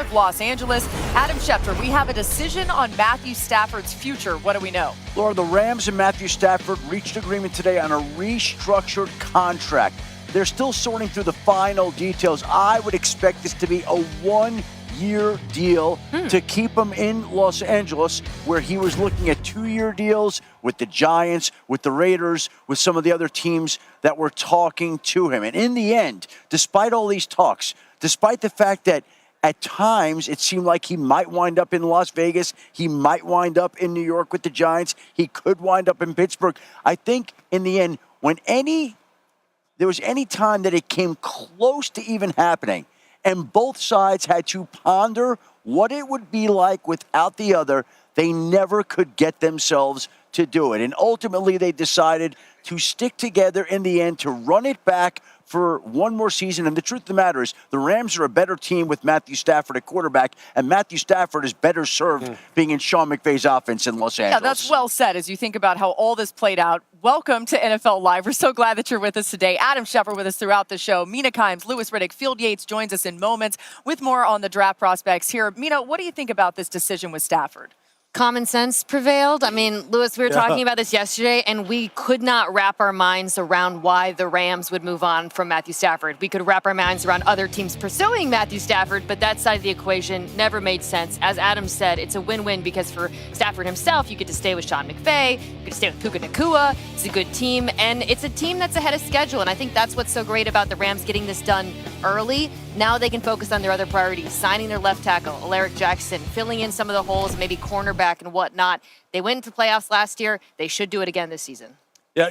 of Los Angeles. Adam Schefter, we have a decision on Matthew Stafford's future. What do we know? Laura, the Rams and Matthew Stafford reached agreement today on a restructured contract. They're still sorting through the final details. I would expect this to be a one-year deal to keep him in Los Angeles, where he was looking at 2-year deals with the Giants, with the Raiders, with some of the other teams that were talking to him. And in the end, despite all these talks, despite the fact that at times it seemed like he might wind up in Las Vegas, he might wind up in New York with the Giants, he could wind up in Pittsburgh, I think in the end, when there was any time that it came close to even happening, and both sides had to ponder what it would be like without the other, they never could get themselves to do it. And ultimately, they decided to stick together in the end, to run it back for one more season. And the truth of the matter is, the Rams are a better team with Matthew Stafford at quarterback, and Matthew Stafford is better served being in Sean McVay's offense in Los Angeles. Yeah, that's well said as you think about how all this played out. Welcome to NFL Live. We're so glad that you're with us today. Adam Schefter with us throughout the show. Mina Kimes, Louis Riddick, Field Yates joins us in moments with more on the draft prospects here. Mina, what do you think about this decision with Stafford? Common sense prevailed. I mean, Louis, we were talking about this yesterday, and we could not wrap our minds around why the Rams would move on from Matthew Stafford. We could wrap our minds around other teams pursuing Matthew Stafford, but that side of the equation never made sense. As Adam said, it's a win-win because for Stafford himself, you get to stay with Sean McVay, you get to stay with Puka Nacua. It's a good team, and it's a team that's ahead of schedule, and I think that's what's so great about the Rams getting this done early. Now they can focus on their other priorities, signing their left tackle, Alaric Jackson, filling in some of the holes, maybe cornerback and whatnot. They went into the playoffs last year. They should do it again this season. Yeah,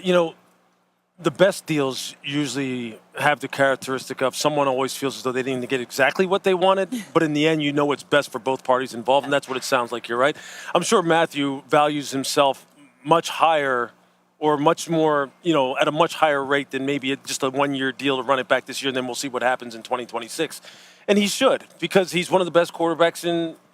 the best deals usually have the characteristic of someone always feels as though they didn't get exactly what they wanted, but in the end, you know what's best for both parties involved, and that's what it sounds like. You're right. I'm sure Matthew values himself much higher or much more, at a much higher rate than maybe just a one-year deal to run it back this year, and then we'll see what happens in 2026. And he should, because he's one of the best quarterbacks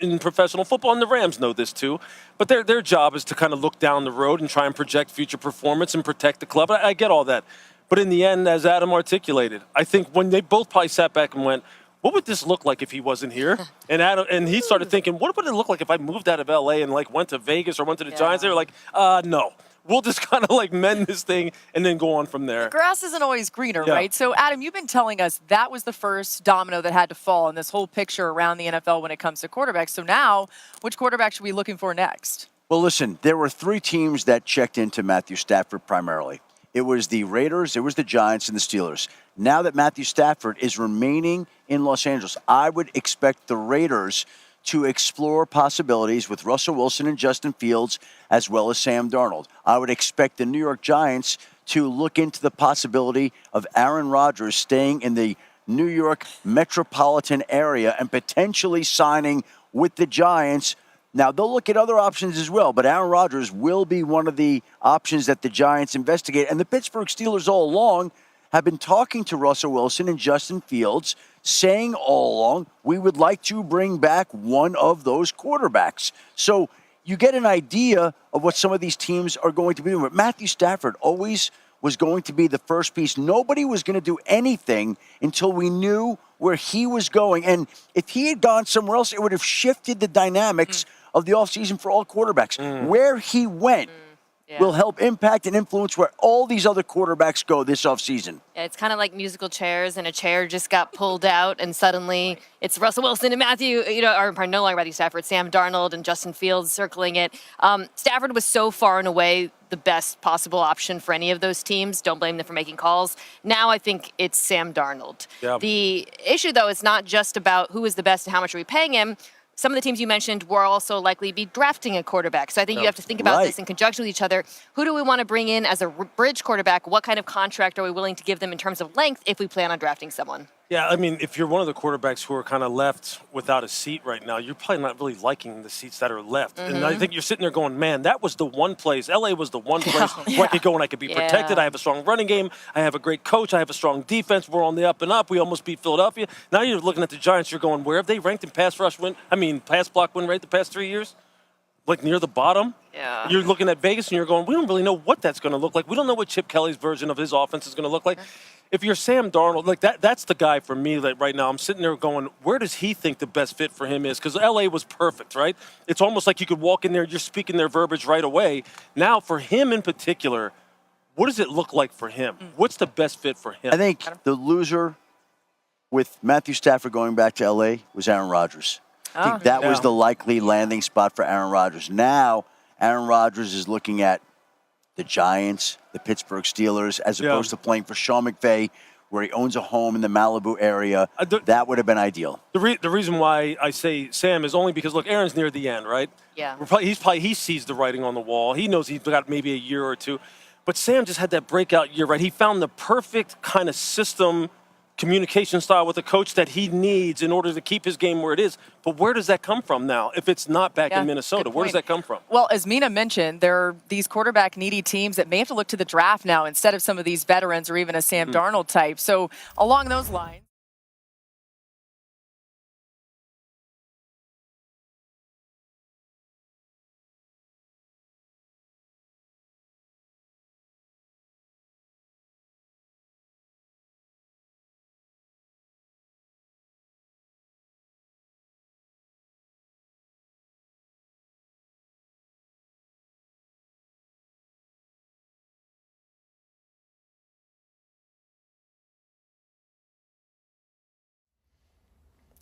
in professional football, and the Rams know this too. But their job is to kind of look down the road and try and project future performance and protect the club. I get all that. But in the end, as Adam articulated, I think when they both probably sat back and went, what would this look like if he wasn't here? And he started thinking, what would it look like if I moved out of L.A. and went to Vegas or went to the Giants? They were like, no. We'll just kind of mend this thing and then go on from there. The grass isn't always greener, right? So, Adam, you've been telling us that was the first domino that had to fall in this whole picture around the NFL when it comes to quarterbacks. So now, which quarterback should we be looking for next? Well, listen, there were 3 teams that checked into Matthew Stafford primarily. It was the Raiders, it was the Giants, and the Steelers. Now that Matthew Stafford is remaining in Los Angeles, I would expect the Raiders to explore possibilities with Russell Wilson and Justin Fields, as well as Sam Darnold. I would expect the New York Giants to look into the possibility of Aaron Rodgers staying in the New York metropolitan area and potentially signing with the Giants. Now, they'll look at other options as well, but Aaron Rodgers will be one of the options that the Giants investigate. And the Pittsburgh Steelers all along have been talking to Russell Wilson and Justin Fields, saying all along, we would like to bring back one of those quarterbacks. So you get an idea of what some of these teams are going to be doing. But Matthew Stafford always was going to be the first piece. Nobody was going to do anything until we knew where he was going. And if he had gone somewhere else, it would have shifted the dynamics of the offseason for all quarterbacks. Where he went will help impact and influence where all these other quarterbacks go this offseason. Yeah, it's kind of like musical chairs, and a chair just got pulled out, and suddenly it's Russell Wilson and Matthew, or no longer Matthew Stafford, Sam Darnold and Justin Fields circling it. Stafford was so far and away the best possible option for any of those teams. Don't blame them for making calls. Now I think it's Sam Darnold. Yeah. The issue, though, is not just about who is the best and how much are we paying him. Some of the teams you mentioned will also likely be drafting a quarterback. So I think you have to think about this in conjunction with each other. Who do we want to bring in as a bridge quarterback? What kind of contract are we willing to give them in terms of length if we plan on drafting someone? Yeah, I mean, if you're one of the quarterbacks who are kind of left without a seat right now, you're probably not really liking the seats that are left. And I think you're sitting there going, man, that was the one place, LA was the one place where I could go and I could be protected. I have a strong running game. I have a great coach. I have a strong defense. We're on the up and up. We almost beat Philadelphia. Now you're looking at the Giants. You're going, where have they ranked in pass block win rate the past 3 years? Near the bottom. Yeah. You're looking at Vegas and you're going, we don't really know what that's going to look like. We don't know what Chip Kelly's version of his offense is going to look like. if you're Sam Darnold, like that's the guy for me that right now I'm sitting there going, where does he think the best fit for him is? Because LA was perfect, right? It's almost like you could walk in there, you're speaking their verbiage right away. Now, for him in particular, what does it look like for him? What's the best fit for him? I think the loser with Matthew Stafford going back to LA was Aaron Rodgers. I think that was the likely landing spot for Aaron Rodgers. Now, Aaron Rodgers is looking at the Giants, the Pittsburgh Steelers, as opposed to playing for Sean McVay, where he owns a home in the Malibu area. That would have been ideal. The reason why I say Sam is only because, look, Aaron's near the end, right? Yeah. He sees the writing on the wall. He knows he's got maybe a year or two. But Sam just had that breakout year, right? He found the perfect kind of system, communication style with the coach that he needs in order to keep his game where it is. But where does that come from now if it's not back in Minnesota? Where does that come from? Well, as Mina mentioned, there are these quarterback-needy teams that may have to look to the draft now instead of some of these veterans or even a Sam Darnold type. So along those lines,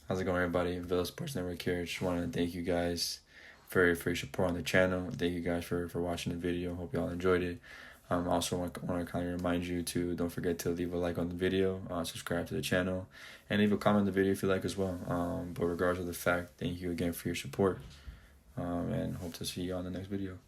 How's it going, everybody? Villa Sports Network here. Just want to thank you guys for your support on the channel. Thank you guys for watching the video. Hope you all enjoyed it. Also want to kind of remind you to don't forget to leave a like on the video, subscribe to the channel, and leave a comment on the video if you like as well. But regardless of the fact, thank you again for your support, and hope to see you on the next video.